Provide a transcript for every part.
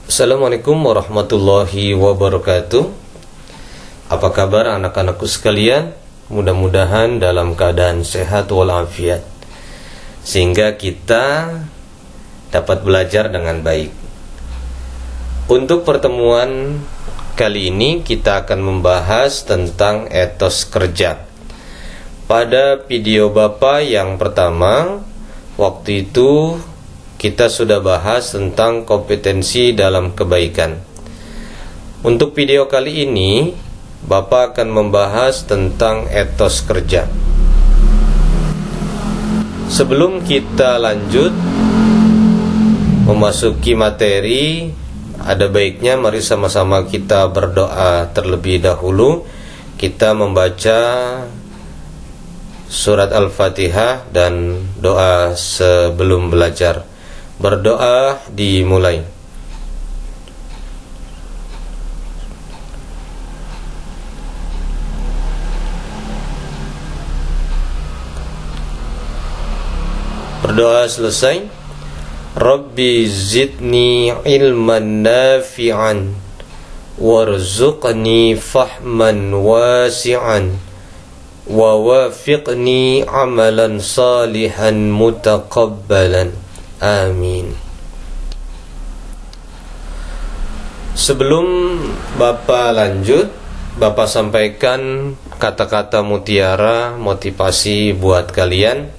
Assalamualaikum warahmatullahi wabarakatuh. Apa kabar anak-anakku sekalian? Mudah-mudahan dalam keadaan sehat walafiat, sehingga kita dapat belajar dengan baik. Untuk pertemuan kali ini kita akan membahas tentang etos kerja. Pada video Bapak yang pertama, waktu itu kita sudah bahas tentang kompetensi dalam kebaikan. Untuk video kali ini, Bapak akan membahas tentang etos kerja. Sebelum kita lanjut memasuki materi, ada baiknya mari sama-sama kita berdoa terlebih dahulu. Kita membaca surat Al-Fatihah dan doa sebelum belajar. Berdoa dimulai. Berdoa selesai. Rabbi zidni ilman nafi'an warzuqni fahman wasi'an wa wafiqni amalan salihan mutaqabbalan. Amin. Sebelum Bapak lanjut, Bapak sampaikan kata-kata mutiara motivasi buat kalian.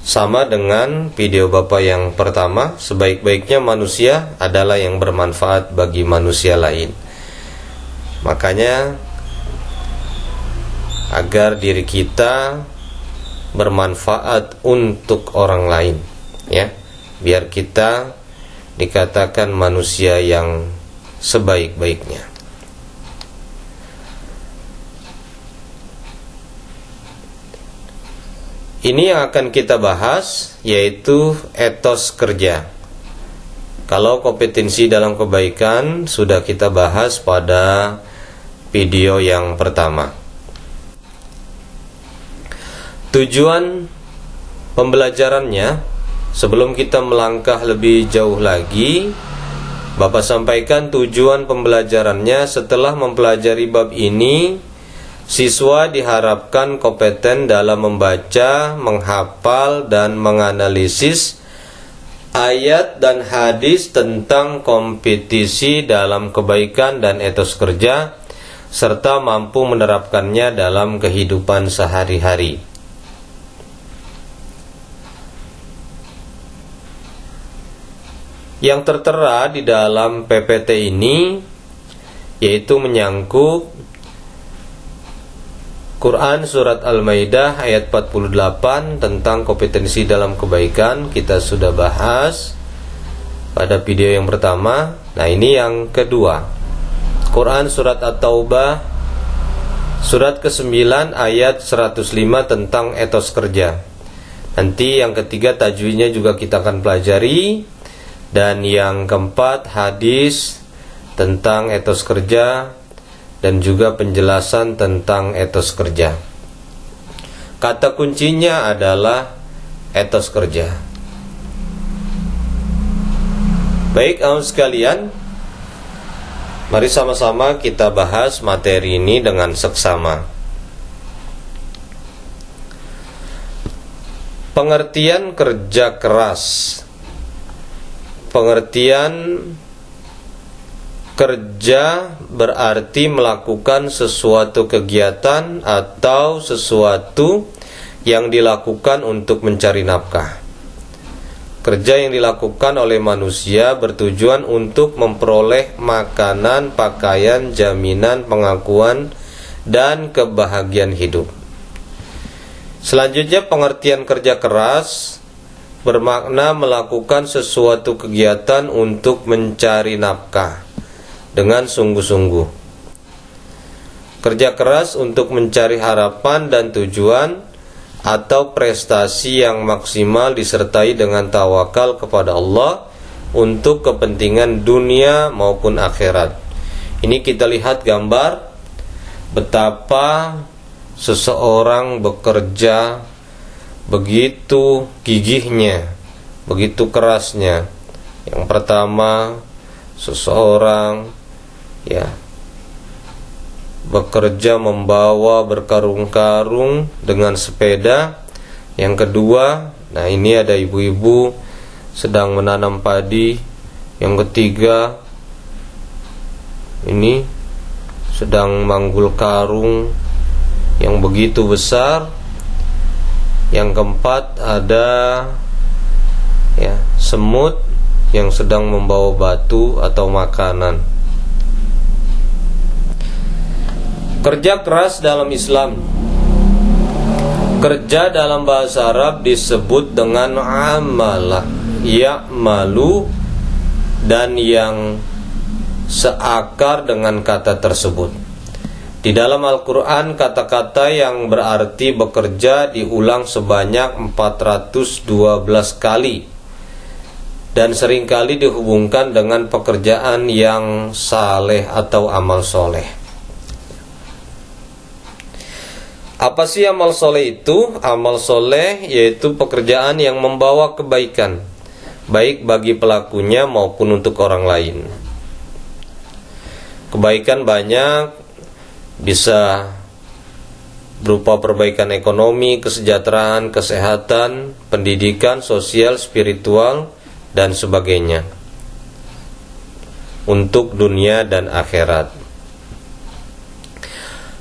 Sama dengan video Bapak yang pertama, sebaik-baiknya manusia adalah yang bermanfaat bagi manusia lain. Makanya agar diri kita bermanfaat untuk orang lain, ya, biar kita dikatakan manusia yang sebaik-baiknya. Ini yang akan kita bahas, yaitu etos kerja. Kalau kompetensi dalam kebaikan sudah kita bahas pada video yang pertama. Tujuan pembelajarannya, sebelum kita melangkah lebih jauh lagi, Bapak sampaikan tujuan pembelajarannya. Setelah mempelajari bab ini, siswa diharapkan kompeten dalam membaca, menghafal, dan menganalisis ayat dan hadis tentang kompetisi dalam kebaikan dan etos kerja, serta mampu menerapkannya dalam kehidupan sehari-hari. Yang tertera di dalam PPT ini yaitu menyangkut Quran Surat Al-Maidah ayat 48 tentang kompetensi dalam kebaikan. Kita sudah bahas pada video yang pertama. Nah, ini yang kedua, Quran Surat At-Taubah Surat ke-9 ayat 105 tentang etos kerja. Nanti yang ketiga tajwidnya juga kita akan pelajari. Dan yang keempat hadis tentang etos kerja dan juga penjelasan tentang etos kerja. Kata kuncinya adalah etos kerja. Baik, anak sekalian, mari sama-sama kita bahas materi ini dengan seksama. Pengertian kerja keras. Pengertian kerja berarti melakukan sesuatu kegiatan atau sesuatu yang dilakukan untuk mencari nafkah. Kerja yang dilakukan oleh manusia bertujuan untuk memperoleh makanan, pakaian, jaminan, pengakuan, dan kebahagiaan hidup. Selanjutnya, pengertian kerja keras bermakna melakukan sesuatu kegiatan untuk mencari nafkah dengan sungguh-sungguh. Kerja keras untuk mencari harapan dan tujuan atau prestasi yang maksimal disertai dengan tawakal kepada Allah untuk kepentingan dunia maupun akhirat. Ini kita lihat gambar betapa seseorang bekerja begitu gigihnya, begitu kerasnya. Yang pertama seseorang ya bekerja membawa berkarung-karung dengan sepeda. Yang kedua, nah ini ada ibu-ibu sedang menanam padi. Yang ketiga, ini sedang manggul karung yang begitu besar. Yang keempat, ada ya semut yang sedang membawa batu atau makanan. Kerja keras dalam Islam. Kerja dalam bahasa Arab disebut dengan amalah, ya'malu, dan yang seakar dengan kata tersebut. Di dalam Al-Quran, kata-kata yang berarti bekerja diulang sebanyak 412 kali, dan seringkali dihubungkan dengan pekerjaan yang saleh atau amal soleh. Apa sih amal soleh itu? Amal soleh yaitu pekerjaan yang membawa kebaikan, baik bagi pelakunya maupun untuk orang lain. Kebaikan banyak, bisa berupa perbaikan ekonomi, kesejahteraan, kesehatan, pendidikan, sosial, spiritual, dan sebagainya, untuk dunia dan akhirat.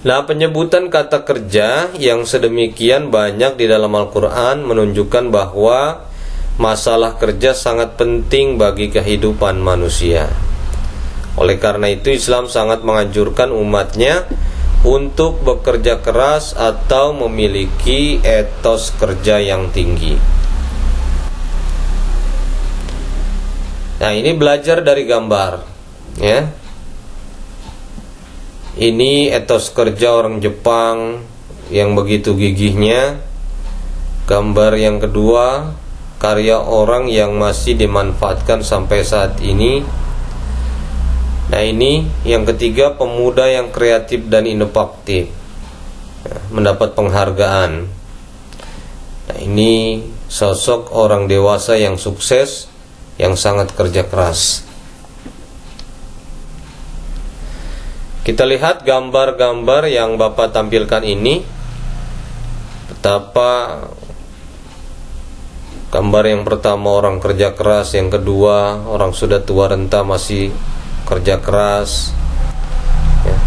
Nah, penyebutan kata kerja yang sedemikian banyak di dalam Al-Quran menunjukkan bahwa masalah kerja sangat penting bagi kehidupan manusia. Oleh karena itu, Islam sangat menganjurkan umatnya untuk bekerja keras atau memiliki etos kerja yang tinggi. Nah, ini belajar dari gambar, ya. Ini etos kerja orang Jepang yang begitu gigihnya. Gambar yang kedua, karya orang yang masih dimanfaatkan sampai saat ini. Nah, ini yang ketiga, pemuda yang kreatif dan inovatif, mendapat penghargaan. Nah, ini sosok orang dewasa yang sukses, yang sangat kerja keras. Kita lihat gambar-gambar yang Bapak tampilkan ini. Betapa gambar yang pertama orang kerja keras, yang kedua orang sudah tua renta masih kerja keras ya.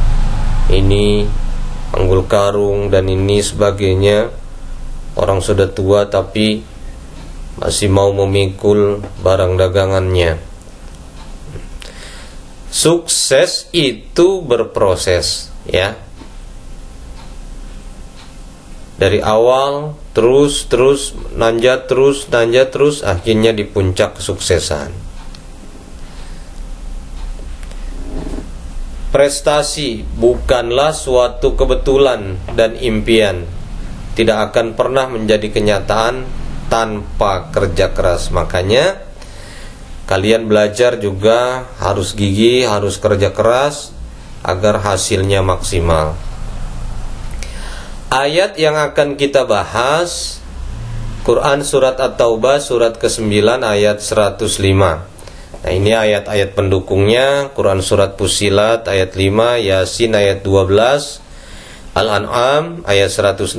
Ini manggul karung dan ini sebagainya. Orang sudah tua tapi masih mau memikul barang dagangannya. Sukses itu berproses, ya. Dari awal terus nanjak terus, akhirnya di puncak kesuksesan. Prestasi bukanlah suatu kebetulan dan impian, tidak akan pernah menjadi kenyataan tanpa kerja keras. Makanya kalian belajar juga harus gigih, harus kerja keras agar hasilnya maksimal. Ayat yang akan kita bahas, Quran Surat At-Taubah Surat ke-9 ayat 105. Nah, ini ayat-ayat pendukungnya. Quran Surat Fussilat ayat 5, Yasin ayat 12, Al-An'am ayat 164,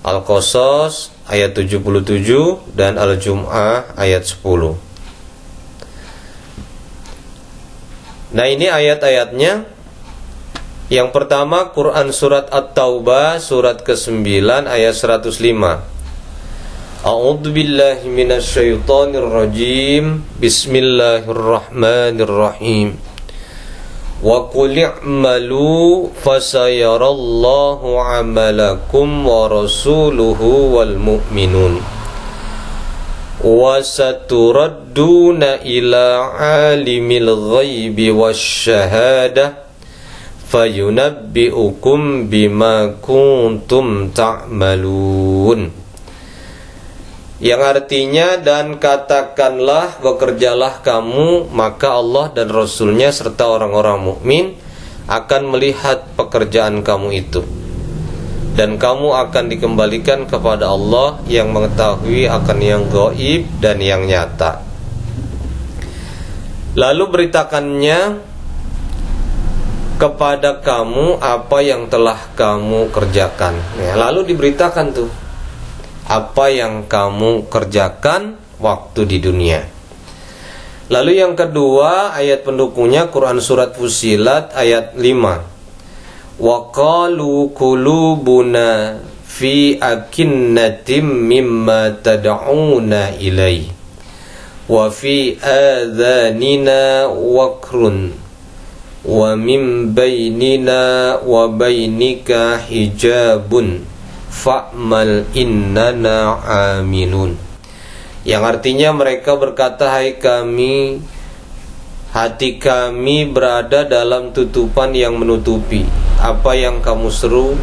Al-Qasas ayat 77, dan Al-Jum'ah ayat 10. Nah, ini ayat-ayatnya. Yang pertama, Quran Surat At-Taubah Surat ke-9 ayat 105. A'udzu billahi minasyaitonir rajim. Bismillahirrahmanirrahim. Wa qul i'malu fasayarallahu 'amalakum wa rasuluhu wal mu'minun wa saturadduna ila 'alimil ghaibi wasyahadah fayunabbi'ukum bima kuntum ta'malun. Yang artinya, dan katakanlah, bekerjalah kamu, maka Allah dan Rasulnya serta orang-orang mukmin akan melihat pekerjaan kamu itu, dan kamu akan dikembalikan kepada Allah yang mengetahui akan yang gaib dan yang nyata. Lalu beritakannya kepada kamu apa yang telah kamu kerjakan. Ya, lalu diberitakan tuh apa yang kamu kerjakan waktu di dunia. Lalu yang kedua, ayat pendukungnya Quran surat Fussilat ayat 5. Wa qalu qulubuna fi akinnatim mimma tad'una ilaihi wa fi adhanina waqrun wa min bainina wa bainika hijabun fa'mal innana amilun. Yang artinya mereka berkata, hai kami, hati kami berada dalam tutupan yang menutupi apa yang kamu seru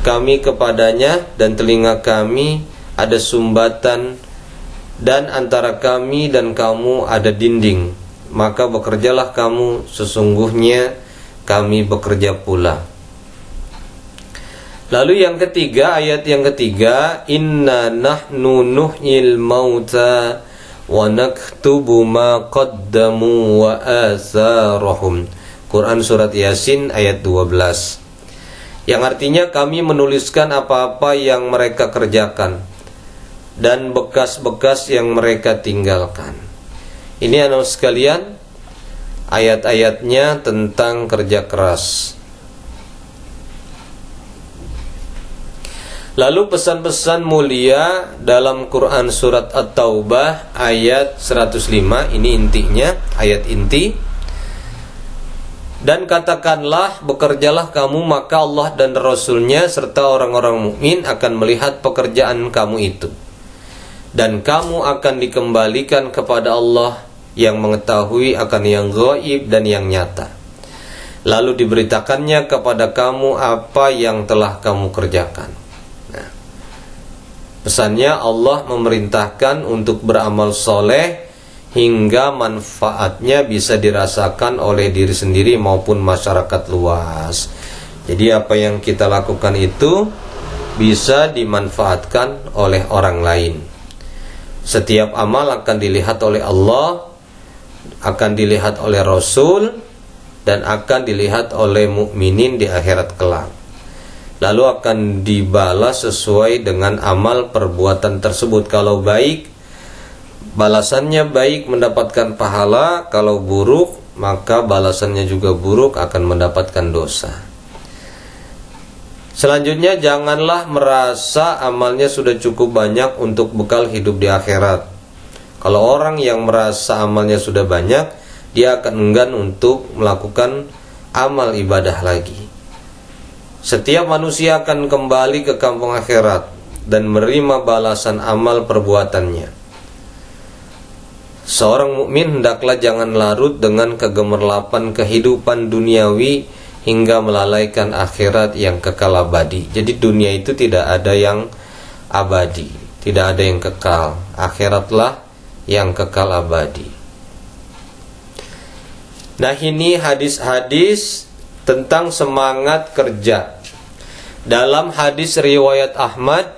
kami kepadanya, dan telinga kami ada sumbatan, dan antara kami dan kamu ada dinding. Maka bekerjalah kamu, sesungguhnya kami bekerja pula. Lalu yang ketiga, ayat yang ketiga, inna nahnu nuhyil mauta wa naktubu ma qaddamu wa atharahum. Quran surat Yasin ayat 12. Yang artinya kami menuliskan apa-apa yang mereka kerjakan dan bekas-bekas yang mereka tinggalkan. Ini anak sekalian, ayat-ayatnya tentang kerja keras. Lalu pesan-pesan mulia dalam Quran surat At-Taubah ayat 105, ini intinya, ayat inti. Dan katakanlah, bekerjalah kamu, maka Allah dan Rasulnya serta orang-orang mukmin akan melihat pekerjaan kamu itu. Dan kamu akan dikembalikan kepada Allah yang mengetahui akan yang gaib dan yang nyata. Lalu diberitakannya kepada kamu apa yang telah kamu kerjakan. Pesannya, Allah memerintahkan untuk beramal soleh hingga manfaatnya bisa dirasakan oleh diri sendiri maupun masyarakat luas. Jadi apa yang kita lakukan itu bisa dimanfaatkan oleh orang lain. Setiap amal akan dilihat oleh Allah, akan dilihat oleh Rasul, dan akan dilihat oleh mukminin di akhirat kelak. Lalu akan dibalas sesuai dengan amal perbuatan tersebut. Kalau baik, balasannya baik, mendapatkan pahala. Kalau buruk, maka balasannya juga buruk, akan mendapatkan dosa. Selanjutnya, janganlah merasa amalnya sudah cukup banyak untuk bekal hidup di akhirat. Kalau orang yang merasa amalnya sudah banyak, dia akan enggan untuk melakukan amal ibadah lagi. Setiap manusia akan kembali ke kampung akhirat dan menerima balasan amal perbuatannya. Seorang mukmin hendaklah jangan larut dengan kegemerlapan kehidupan duniawi hingga melalaikan akhirat yang kekal abadi. Jadi dunia itu tidak ada yang abadi, tidak ada yang kekal. Akhiratlah yang kekal abadi. Nah, ini hadis-hadis tentang semangat kerja. Dalam hadis riwayat Ahmad,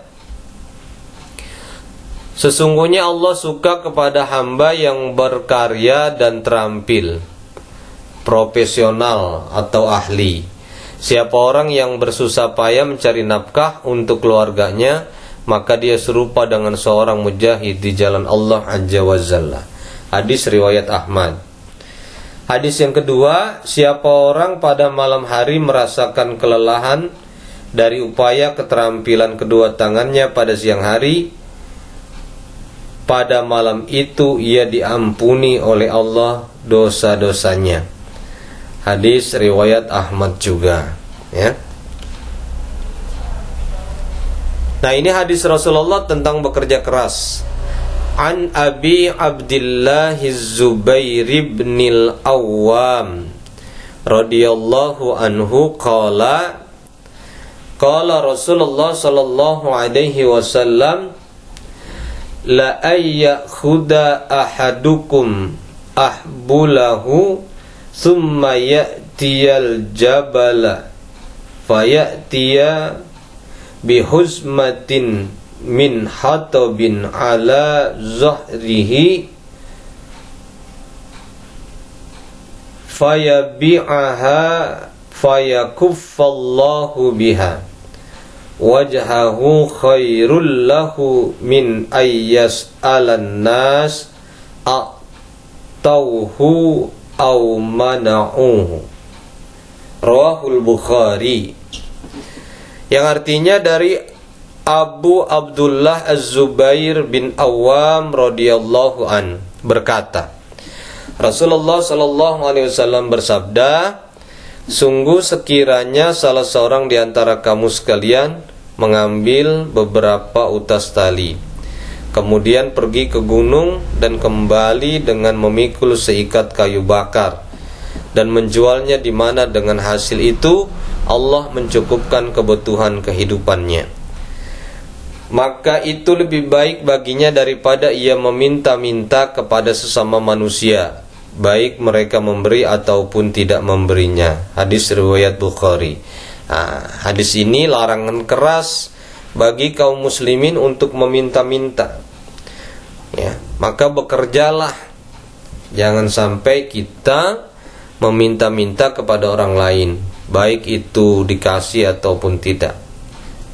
sesungguhnya Allah suka kepada hamba yang berkarya dan terampil, profesional atau ahli. Siapa orang yang bersusah payah mencari nafkah untuk keluarganya, maka dia serupa dengan seorang mujahid di jalan Allah Azza wa Jalla. Hadis riwayat Ahmad. Hadis yang kedua, siapa orang pada malam hari merasakan kelelahan dari upaya keterampilan kedua tangannya pada siang hari, pada malam itu ia diampuni oleh Allah dosa-dosanya. Hadis riwayat Ahmad juga, ya. Nah, ini hadis Rasulullah tentang bekerja keras. An Abi Abdillah Zubair ibn al-Awwam radhiyallahu anhu qala Rasulullah sallallahu alaihi wasallam la ayyakhudha ahadukum ahbulahu thumma ya'tiyal jabala fayatiya bihuzmatin min hatabin ala zahrihi fayabi'aha fayakuffallahu biha wajhahu khairul lahu min ayyas alan nas a'tauhu aw mana'uhu. Rawahul Bukhari. Yang artinya dari Abu Abdullah Az-Zubair bin Awam radhiyallahu an berkata, Rasulullah sallallahu alaihi wasallam bersabda, sungguh sekiranya salah seorang di antara kamu sekalian mengambil beberapa utas tali, kemudian pergi ke gunung dan kembali dengan memikul seikat kayu bakar dan menjualnya di mana dengan hasil itu Allah mencukupkan kebutuhan kehidupannya, maka itu lebih baik baginya daripada ia meminta-minta kepada sesama manusia, baik mereka memberi ataupun tidak memberinya. Hadis riwayat Bukhari. Hadis ini larangan keras bagi kaum muslimin untuk meminta-minta. Ya, maka bekerjalah. Jangan sampai kita meminta-minta kepada orang lain, baik itu dikasih ataupun tidak.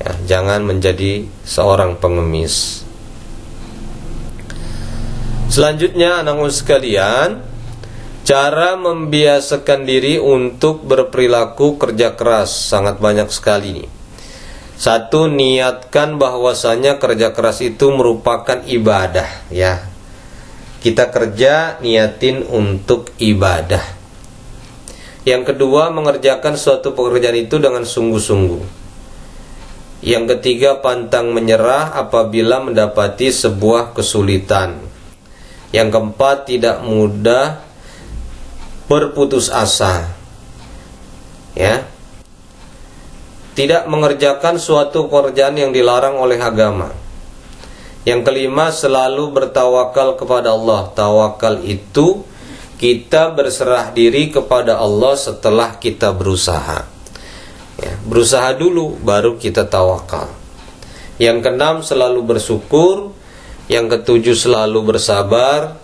Ya, jangan menjadi seorang pengemis. Selanjutnya, anak-anak sekalian, cara membiasakan diri untuk berperilaku kerja keras sangat banyak sekali nih. Satu, niatkan bahwasanya kerja keras itu merupakan ibadah, ya. Kita kerja niatin untuk ibadah. Yang kedua, mengerjakan suatu pekerjaan itu dengan sungguh-sungguh. Yang ketiga, pantang menyerah apabila mendapati sebuah kesulitan. Yang keempat, tidak mudah berputus asa. Ya. Tidak mengerjakan suatu pekerjaan yang dilarang oleh agama. Yang kelima, selalu bertawakal kepada Allah. Tawakal itu kita berserah diri kepada Allah setelah kita berusaha. Ya, berusaha dulu baru kita tawakal. Yang keenam, selalu bersyukur. Yang ketujuh, selalu bersabar.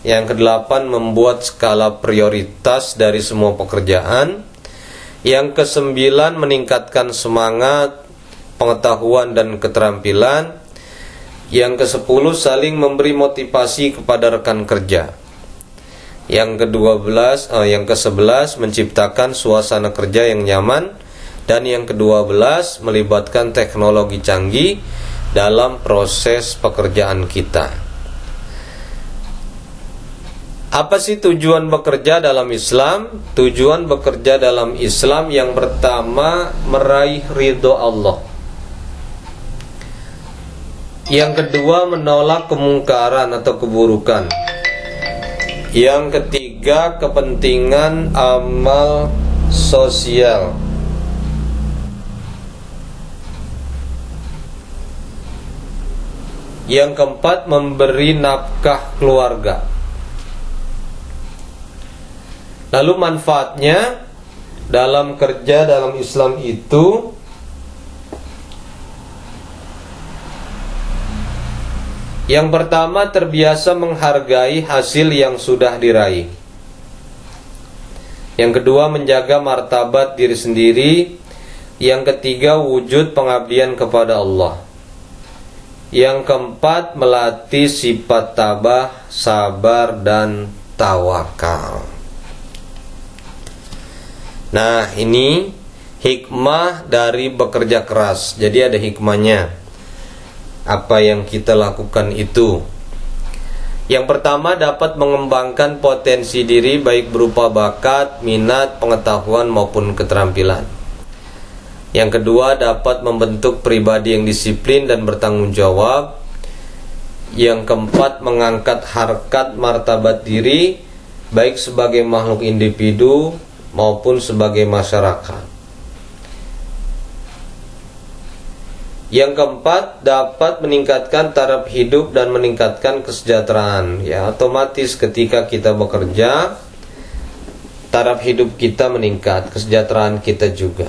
Yang kedelapan, membuat skala prioritas dari semua pekerjaan. Yang kesembilan, meningkatkan semangat, pengetahuan dan keterampilan. Yang kesepuluh, saling memberi motivasi kepada rekan kerja. Yang ke-11 menciptakan suasana kerja yang nyaman. Dan yang ke-12 melibatkan teknologi canggih dalam proses pekerjaan kita. Apa sih tujuan bekerja dalam Islam? Tujuan bekerja dalam Islam yang pertama, meraih ridho Allah. Yang kedua, menolak kemungkaran atau keburukan. Yang ketiga, kepentingan amal sosial. Yang keempat, memberi nafkah keluarga. Lalu manfaatnya dalam kerja dalam Islam itu, yang pertama, terbiasa menghargai hasil yang sudah diraih. Yang kedua, menjaga martabat diri sendiri. Yang ketiga, wujud pengabdian kepada Allah. Yang keempat, melatih sifat tabah, sabar, dan tawakal. Nah, ini hikmah dari bekerja keras. Jadi ada hikmahnya. Apa yang kita lakukan itu. Yang pertama, dapat mengembangkan potensi diri baik berupa bakat, minat, pengetahuan maupun keterampilan. Yang kedua, dapat membentuk pribadi yang disiplin dan bertanggung jawab. Yang keempat, mengangkat harkat martabat diri baik sebagai makhluk individu maupun sebagai masyarakat. Yang keempat, dapat meningkatkan taraf hidup dan meningkatkan kesejahteraan. Ya, otomatis ketika kita bekerja, taraf hidup kita meningkat, kesejahteraan kita juga.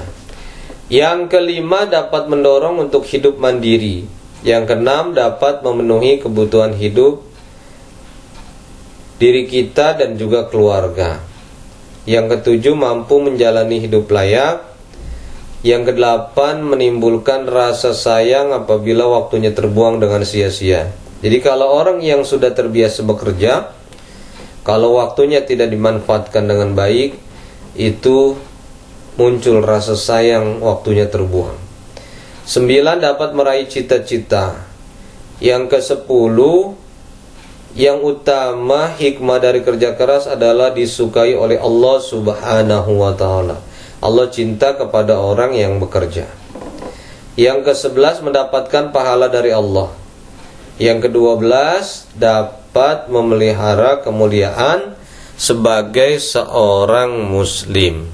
Yang kelima, dapat mendorong untuk hidup mandiri. Yang keenam, dapat memenuhi kebutuhan hidup diri kita dan juga keluarga. Yang ketujuh, mampu menjalani hidup layak. Yang kedelapan, menimbulkan rasa sayang apabila waktunya terbuang dengan sia-sia. Jadi kalau orang yang sudah terbiasa bekerja, kalau waktunya tidak dimanfaatkan dengan baik, itu muncul rasa sayang waktunya terbuang. 9, dapat meraih cita-cita. Yang ke-10, yang utama hikmah dari kerja keras adalah disukai oleh Allah Subhanahu wa ta'ala. Allah cinta kepada orang yang bekerja. Yang ke-11, mendapatkan pahala dari Allah. Yang ke-12, dapat memelihara kemuliaan sebagai seorang muslim.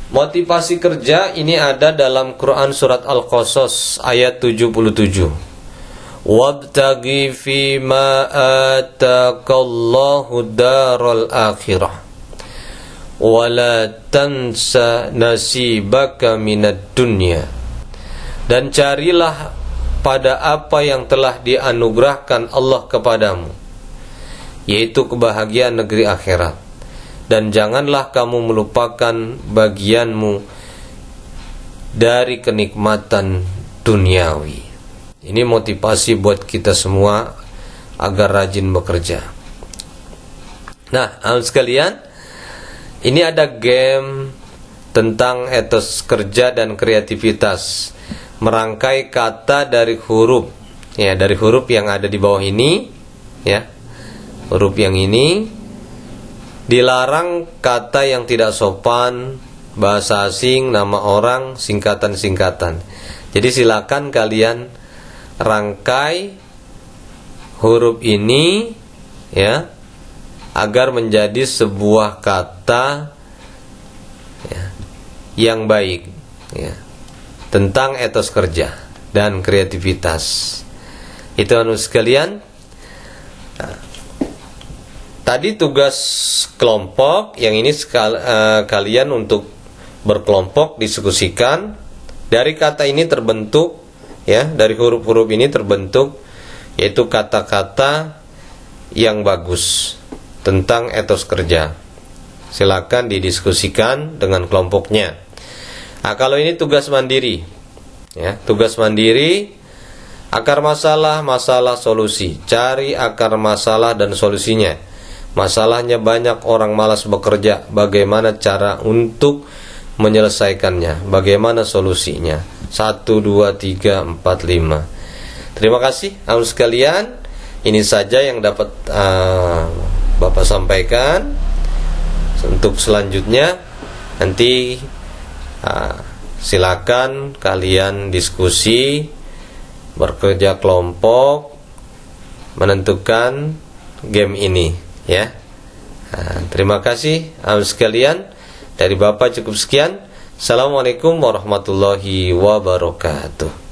Motivasi kerja ini ada dalam Quran surat Al-Qasas ayat 77. Wabtaghi fima ataqallahu daral akhirah wala tansa nasibaka minad dunya. Dan carilah pada apa yang telah dianugerahkan Allah kepadamu, yaitu kebahagiaan negeri akhirat. Dan janganlah kamu melupakan bagianmu dari kenikmatan duniawi. Ini motivasi buat kita semua agar rajin bekerja. Nah, sekalian, ini ada game tentang etos kerja dan kreativitas. Merangkai kata dari huruf, ya, dari huruf yang ada di bawah ini, ya. Huruf yang ini. Dilarang kata yang tidak sopan, bahasa asing, nama orang, singkatan-singkatan. Jadi silakan kalian rangkai huruf ini, ya, agar menjadi sebuah kata, ya, yang baik, ya, tentang etos kerja dan kreativitas. Itu sekalian. Tadi tugas kelompok, yang ini kalian untuk berkelompok diskusikan. Dari kata ini terbentuk, ya, dari huruf-huruf ini terbentuk, yaitu kata-kata yang bagus tentang etos kerja. Silakan didiskusikan dengan kelompoknya. Nah, kalau ini tugas mandiri, ya, tugas mandiri, akar masalah, masalah, solusi. Cari akar masalah dan solusinya. Masalahnya banyak orang malas bekerja. Bagaimana cara untuk menyelesaikannya? Bagaimana solusinya? 1, 2, 3, 4, 5. Terima kasih sekalian. Ini saja yang dapat Bapak sampaikan. Untuk selanjutnya nanti silakan kalian diskusi, bekerja kelompok, menentukan game ini, ya. Terima kasih sekalian. Dari Bapak cukup sekian. Assalamualaikum warahmatullahi wabarakatuh.